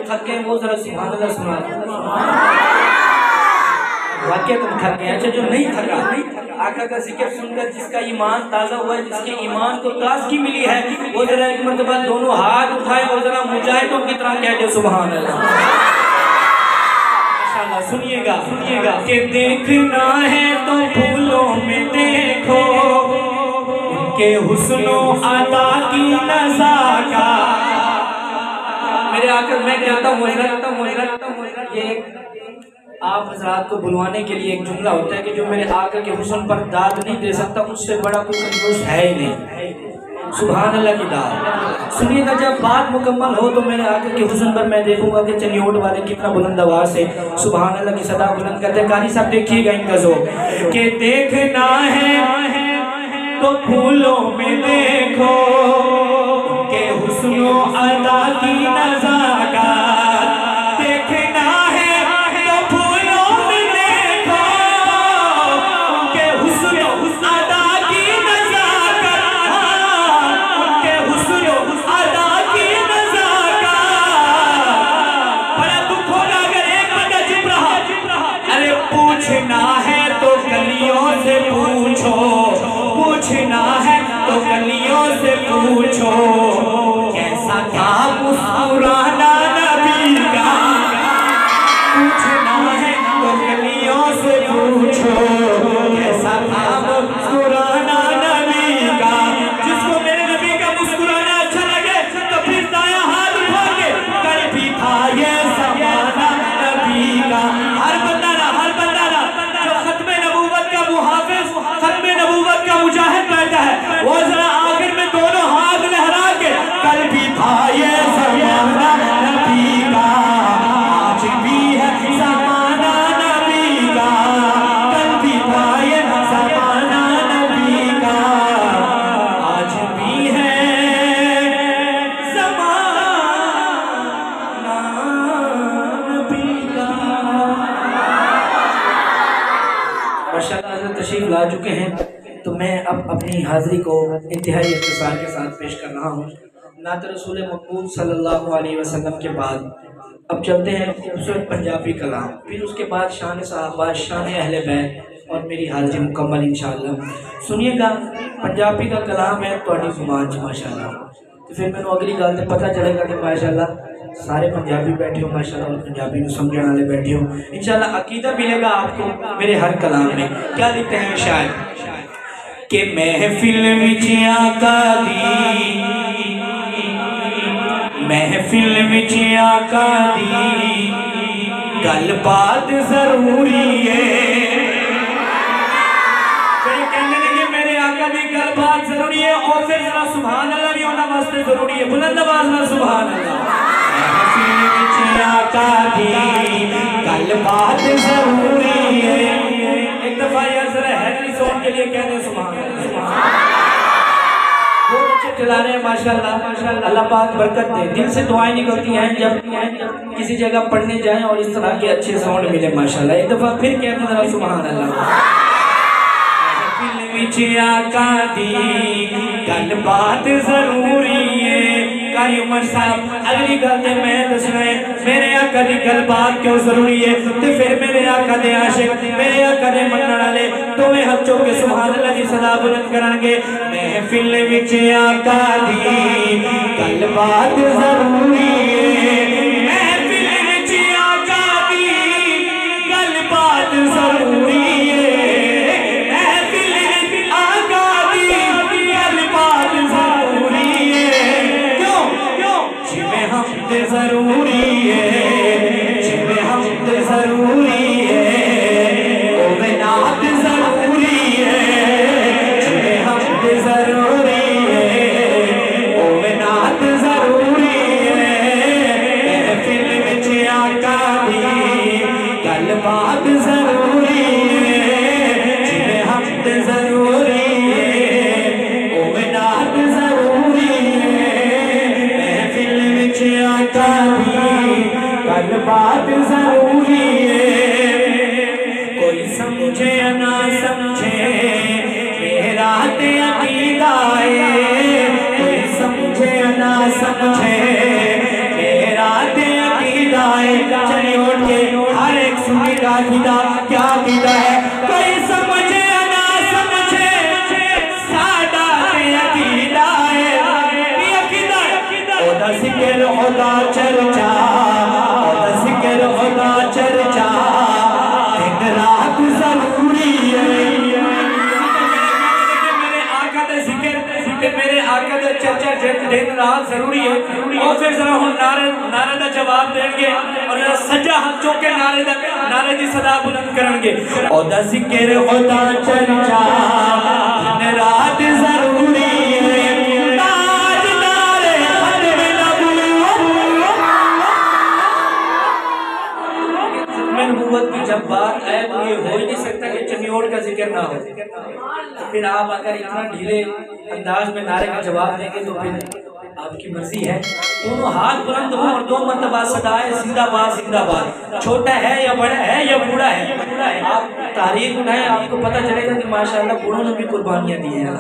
तुम थक गए वो जरा सुभान अल्लाह सुना दो। वाकई तुम थक गए। अच्छा जो नहीं थका, आका का जिक्र सुनकर जिसका ईमान ताज़ा हुआ है, जिसके ईमान को ताज़गी मिली है, वो जरा एक मरतबा दोनों हाथ उठाए और जरा मुजाहिदों की तरह कह दे सुभान अल्लाह। माशाअल्लाह। सुनिएगा सुनिएगा कि देखना है तो फूलों में देखो उनके हुस्नो अदा की नज़ाका। मेरे आकर मैं कहता हूँ ये आप हजरात को बुलवाने के लिए एक जुमला होता है कि जो मेरे आका के हुस्न पर दाद नहीं दे सकता उससे बड़ा कोई कंजूस है ही नहीं। सुभान अल्लाह की दाद। सुनिएगा जब बात मुकम्मल हो तो मेरे आका के हुस्न पर मैं देखूंगा कि चनियोट वाले कितना बुलंद आवाज से सुभान अल्लाह की सदा बुलंद करते हैं। कारी साहब देखिएगा इनका ज़ोर कि देखना है तो फूलों में देखो के हुस्नो अदा की नज़ाका। देखना है तो फूलों में देखो के हुस्नो अदा की नज़ाका, के हुस्नो अदा की नज़ाका। बड़ा दुख होगा अगर एक बंदा चुप रहा। अरे पूछना है तो गलियों से पूछो, पूछना है तो गलियों से पूछो कैसा था मुस्कुराना नबी का। पूछना है तो गलियों से पूछो कैसा था मुस्कुराना नबी का। जिसको मेरे नबी का मुस्कुराना अच्छा लगे तो फिर दायां हाथ उठा के कर भी था ये ज़माना नबी का। हर बंदा ना जो खत्मे नबूवत का मुहाफिज, खत्मे नबूवत का मुजाहिद बैठा है वो जरा आखिर में दोनों हाथ लहरा के कल भी था ये ज़माना नबी का, आज भी है ज़माना नबी का। कल भी था ये ज़माना नबी का, आज भी है ज़माना नबी का। माशाअल्लाह हज़रत तशरीफ ला चुके हैं तो मैं अब अपनी हाज़िरी को इंतहाई इख्तिसार के साथ पेश कर रहा हूँ। नात रसूल मक़बूल सल्लल्लाहु अलैहि वसल्लम के बाद अब चलते हैं खूबसूरत पंजाबी कलाम, फिर उसके बाद शान सहाबा, शान अहले बैत और मेरी हाज़िरी मुकम्मल इंशाअल्लाह। सुनिएगा पंजाबी का कलाम है तुहाडी ज़ुबान च माशाअल्लाह। तो फिर मैंने अगली गल से पता चलेगा कि माशाअल्लाह सारे पंजाबी बैठे हो माशाअल्लाह और पंजाबी को समझने वाले बैठे हो। इंशाअल्लाह अकीदा मिलेगा आपको मेरे हर कलाम में। क्या लिखते हैं शायद के महफिल विच आका दी, महफिल विच आका दी गल बात जरूरी है। कहने लगे मेरे आका दी गल बात जरूरी है और फिर जरा सुभान अल्लाह भी होना वास्ते जरूरी है। बुलंद आवाज में सुभान अल्लाह। महफिल विच आका दी गल बात जरूरी है। एक दफा यार जरा हैदरी सॉन्ग के लिए कह दे सुभान अल्लाह। बहुत अच्छे चला रहे हैं माशाअल्लाह माशाअल्लाह। अल्लाह पाक बरकत दे। दिल से दुआएं निकलती हैं जब किसी जगह पढ़ने जाएं और इस तरह के अच्छे साउंड मिले माशाअल्लाह। एक दफा फिर कह दे जरा सुभान अल्लाह। महफिल विच आका दी गल बात जरूरी है। कारी उमर साहब अगली गल ते मैं दसना है मेरे आका दी गल बात क्यों जरूरी है। ते फिर मेरे आका दे आशिक, मेरे आका दे मनण वाले दोवें हाथ चुक के सुभान अल्लाह दी सदा बुलंद करांगे। महफिल विच आका दी गल बात जरूरी है। महफिल विच आका दी गल बात जरूरी है। महफिल विच आका दी गल बात जरूरी है। क्यों क्यों जिवें हमद जरूरी है, जिवें हमद जरूरी है ओवें नात जरूरी है। जिवें हमद जरूरी है ओवें नात जरूरी है। महफिल विच आका दी गल बात जरूरी है। जिवें हमद जरूरी है ओवें नात जरूरी है। महफिल विच आका दी गल बात जरूरी है। कोई समझे या ना समझे मेरा ते अकीदा है। कोई समझे या ना समझे मेरा ते अकीदा दिन रात जरूरी है। और फिर जरा हम नारे का जवाब देंगे और सज्जा हाथ चौक के नारे की सदा बुलंद करेंगे। और दा जिक्र खुदा चर्चा दिन रात जरूरी है। नबूवत की जब बात आए तो ये हो ही नहीं सकता कि चनियोट का जिक्र ना हो। तो फिर आप अगर इतना ढीले अंदाज में नारे का जवाब देंगे तो फिर आपकी मर्जी है। दोनों हाथ बुलंद हो और 2 मरतबा सदाए जिंदाबाद जिंदाबाद। छोटा है या बड़ा है या बूढ़ा है, आप तारीख उठाएं, आपको पता चलेगा कि माशाल्लाह बूढ़ों ने भी कुर्बानियां दी हैं।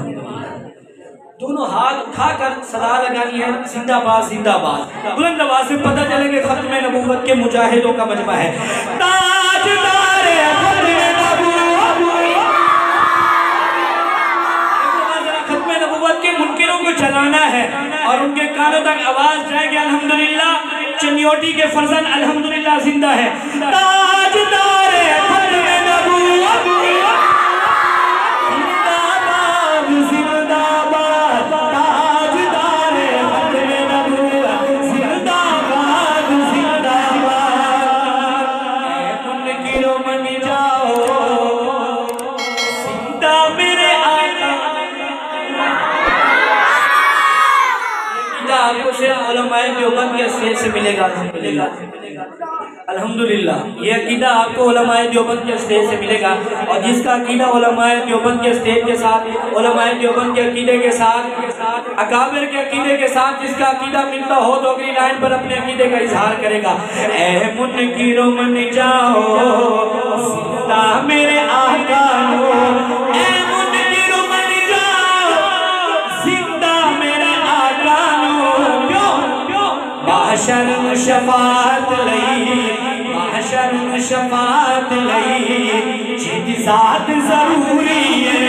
दोनों हाथ उठाकर सदा लगानी है जिंदाबाद जिंदाबाद। बुलंद आवाज से पता चलेगा खत्म नबूवत के मुजाहिदों का मजमा है। ताजदारे खत्म नबूवत के मुनकिरों को चलाना है और उनके कानों तक आवाज जाएगी अल्हम्दुलिल्लाह। चनियोटी के फर्जंद अल्हम्दुलिल्लाह जिंदा है। ताजदारे खत्म नबूवत देवबंद के स्टेज से मिलेगा अल्हम्दुलिल्लाह। ये अकीदा आपको उलमाए देवबंद के स्टेज से मिलेगा। और जिसका अकीदा उलमाए देवबंद के स्टेज के साथ, उलमाए देवबंद के अकीदे के साथ, अकाबिर के अकीदे के साथ जिसका अकीदा मिलता हो तो अगली लाइन पर अपने अकीदे का इजहार करेगा। ऐ मुनकिरो मन जाओ सीता मेरे आका हो, ऐ मुनकिरो मन जाओ सीता मेरे आका हो। क्यों माशर शफात लई, माशर शफात लई जिद जात जरूरी है।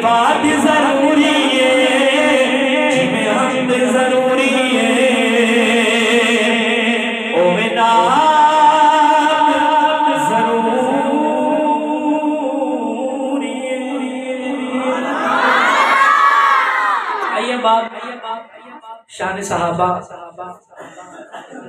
बात जरूरी है, जरूरी है ओ मेरा जरूरी है। आइए बाप शान सहाबा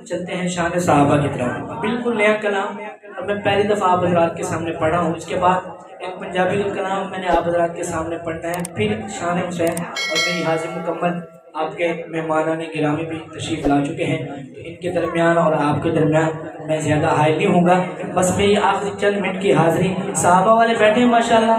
चलते हैं, शान सहाबा की तरफ। बिल्कुल नया कलाम और मैं पहली दफ़ा आप हज़रात के सामने पढ़ा हूँ। इसके बाद एक पंजाबी का कलाम मैंने आप हज़रात के सामने पढ़ना है, फिर शान हुसैन और मेरी हाजिर मुकम्मल। आपके मेहमानान गिरामी भी तशरीफ़ ला चुके हैं, तो इनके दरमियान और आपके दरमियान मैं ज़्यादा हायल नहीं होऊंगा। बस मेरी आखिरी चंद मिनट की हाज़िरी। सहाबा वाले बैठे हैं माशाल्लाह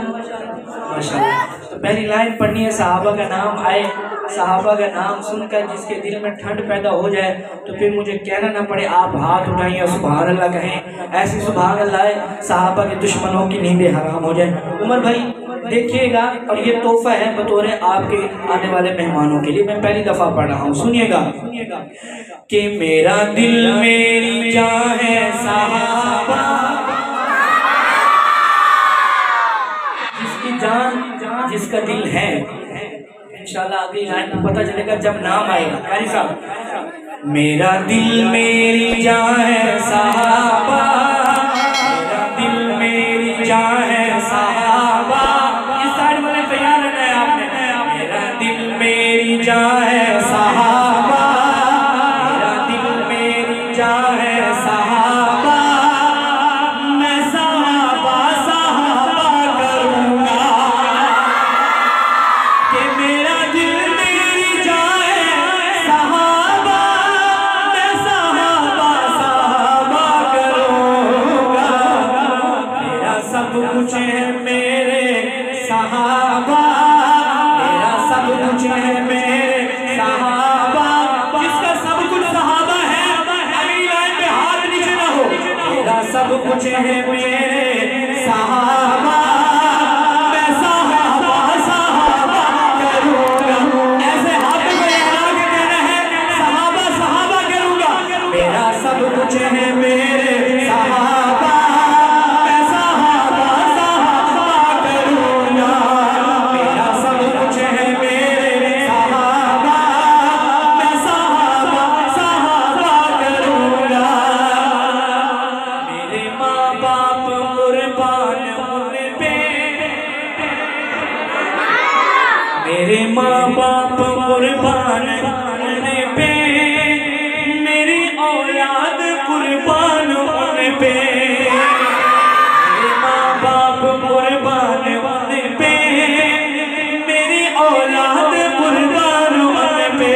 माशाल्लाह। तो पहली लाइन पढ़नी है, सहाबा का नाम आए, सहाबा का नाम सुनकर जिसके दिल में ठंड पैदा हो जाए तो फिर मुझे कहना ना पड़े आप हाथ उठाएं और सुभान अल्लाह कहें। ऐसी सुभान अल्लाह सहाबा के दुश्मनों की नींदें हराम हो जाए। उमर भाई देखिएगा, और ये तोहफा है बतौर आपके आने वाले मेहमानों के लिए। मैं पहली दफ़ा पढ़ रहा हूँ, सुनिएगा कि मेरा दिल मेरी जान है सहाबा, जिसकी जान जिसका दिल है। इंशाल्लाह अगली लाइन में पता चलेगा जब नाम आएगा। कारी साहब, मेरा दिल मेरी जान है सहाबा, मेरा दिल मेरी जान है सहाबा। इस साइड वाले तैयार रहना है आपने। मेरा दिल मेरी जान है सहाबा, मेरा दिल मेरी जान है सहाबा, मैं सहाबा सहाबा करूँगा कि मेरा दिल मेरी जान है सहाबा, मैं सहाबा सहाबा करूँगा। मेरा सब कुछ है मेरे सहाबा, मेरा सब कुछ है मेरे सहाबा। जिसका सब कुछ सहाबा है अगली लाइन पे हाथ नीचे ना हो। मेरा सब कुछ है मेरे सहाबा, मैं सहाबा सहाबा करूँगा। ऐसे हाथ को हिला के कहना है, सहाबा सहाबा करूँगा। बाप कुर्बान उन पे, मेरे माँ बाप कुर्बान उन पे, मेरी औलाद कुर्बान उन पे, मेरे माँ बाप कुर्बान उन पे, मेरी औलाद कुर्बान उन पे।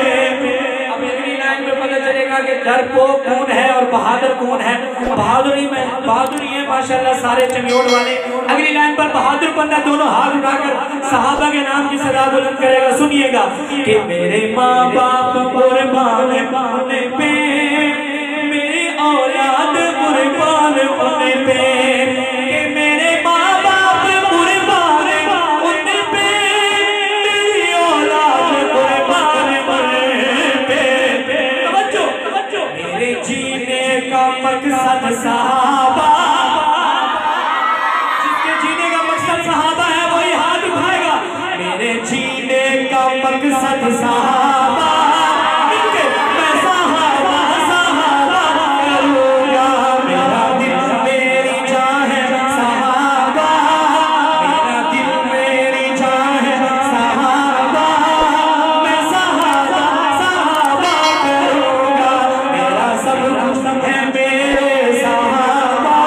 अब अगली लाइन में पता चलेगा कि डरपोक कौन है और बहादुर कौन है। बहादुरी में बहादुरी है माशाल्लाह सारे चंगोड़ वाले। अगली लाइन पर बहादुर बंदा दोनों हाथ उठाकर सहाबा के नाम की सदा बुलंद करेगा। सुनिएगा कि मेरे माँ बाप कुर्बान उन पे, मेरी औलाद कुर्बान उन पे, कि मेरे माँ बाप कुर्बान उन पे, मेरी औलाद कुर्बान उन पे। तवज्जो तवज्जो, मेरे जीने का मकसद सहाबा, जिसके जीने का मकसद सहाबा है वही हाथ उठाएगा। मेरे जीने का मकसद सहाबा, मैं सहाबा सहाबा करूँगा, मेरा दिल मेरी जान है सहाबा, मेरा दिल मेरी जान है सहाबा, मैं सहाबा सहाबा करूँगा, मेरा सब कुछ है मेरे सहाबा,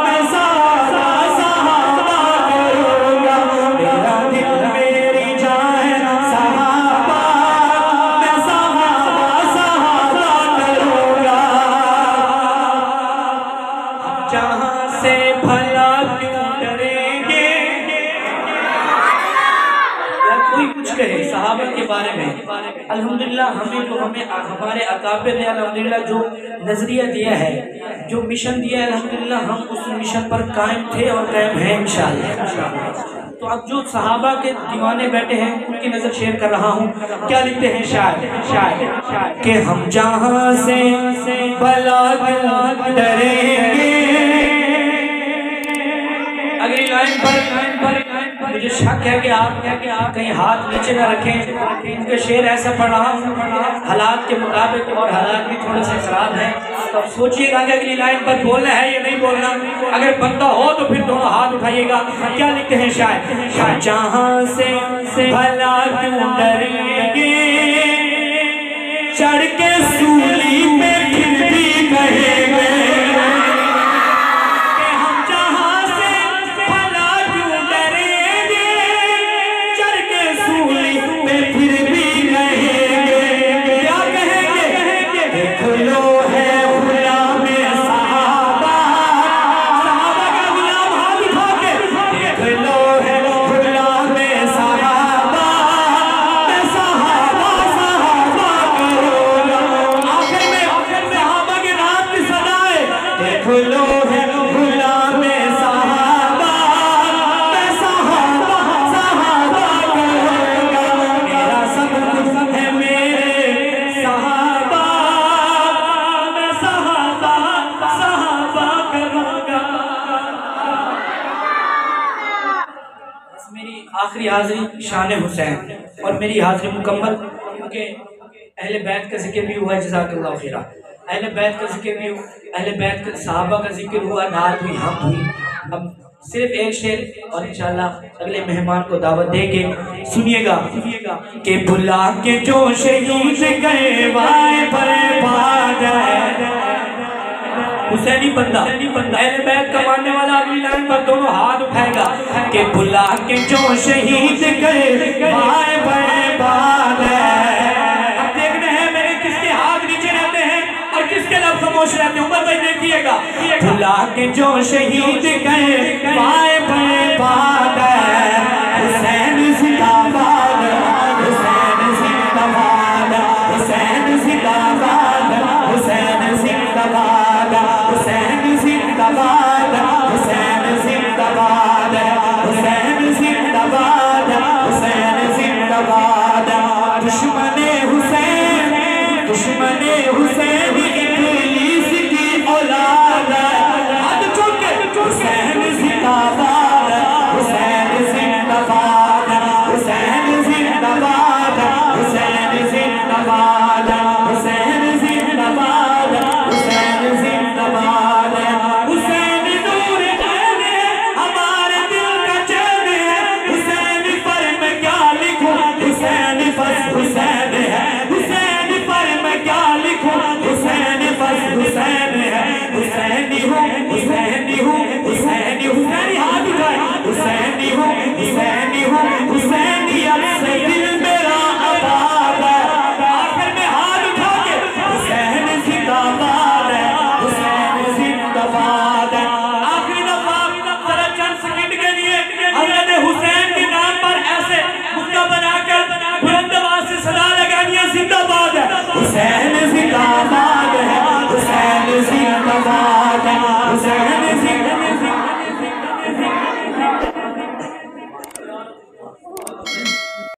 मैं सहाबा सहाबा करूँगा, मेरा दिल मेरी जान है सहाबा, मैं सहाबा सहाबा करूँगा। जहाँ से भला क्यों डरेंगे, या कोई कुछ कहे सहाबा के बारे में, अल्हम्दुलिल्लाह हमें जो हमें हमारे अकाबिर ने अल्हम्दुलिल्लाह जो नजरिया दिया है, जो मिशन दिया है, अल्हम्दुलिल्लाह हम उस मिशन पर कायम थे और कायम हैं इंशाअल्लाह। तो अब जो सहाबा के दीवाने बैठे हैं उनकी नजर शेयर कर रहा हूँ। क्या लिखते हैं शायर शायर कि हम जहाँ से भला क्यों डरेंगे। अगली लाइन पर मुझे शक है कि आप कहीं हाथ नीचे न रखें। इनके शेर ऐसा पढ़ रहा हूँ हालात के मुताबिक, और हालात भी थोड़े से खराब हैं। तो अब सोचिएगा कि अगली लाइन पर बोलना है या नहीं बोलना। अगर बंदा हो तो फिर दोनों हाथ उठाइएगा। क्या लिखते हैं शायर, जहाँ से भला क्यों डरेंगे, चढ़ के सूली पे फिर भी कहेंगे, आखिरी हाजिरी शान हुसैन और मेरी हाजिरी मुकम्मल, क्योंकि अहले बैत का जिक्र भी हुआ, जज़ाकल्लाहु खैरा। अहले बैत का जिक्र भी, अहले बैत का सहाबा का जिक्र हुआ, नात हुई, हम हुई। अब सिर्फ एक शेर और इंशाल्लाह अगले मेहमान को दावत देंगे। सुनिएगा कि बुला के जो शहीद गए वाए बर्बाद है, हुसैनी बंदा अहले बैत का मानने वाला अगली लाइन पर दोनों हाथ उठाएगा कि बुला के जो शहीद गए वाए बर्बाद है। अब देखना है मेरे किसके हाथ नीचे रहते हैं और किसके लब खामोश रहते हैं। ऊपर भाई देखिएगा, बुला के जो शहीद गए वाए बर्बाद